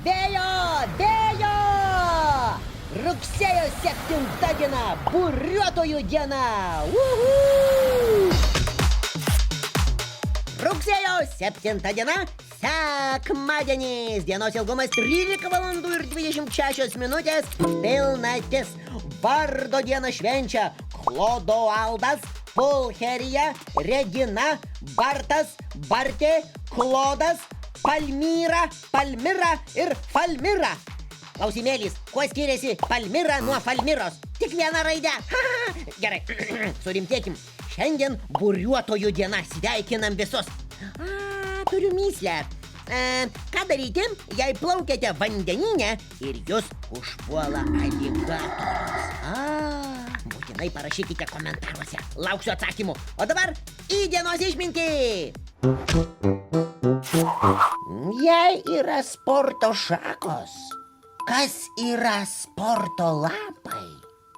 Vėjo, vėjo! Rugsėjo 7 diena, buriuotojų diena. Uhu! Rugsėjo 7 diena, sekmadienis. Dienos ilgumas 13 valandų ir 26 minutės. Pilnatis. Vardo dieną švenčia Klodoaldas, Pulcherija, Regina, Bartas, Bartė, Klodas, Palmyra, Palmira ir Falmira. Klausimėlis, kuo skiriasi Palmira nuo Falmiros? Tik viena raidė. Gerai, surimtėkim. Šiandien buriuotojų diena, sveikinam visus. Turiu myslę. Ką daryti, jei plaukiate vandenyne ir jūs užpuola aligatorius? Būtinai parašykite komentaruose. Lauksiu atsakymų. O dabar į dienos išmintį. Jei yra sporto šakos, kas yra sporto lapai?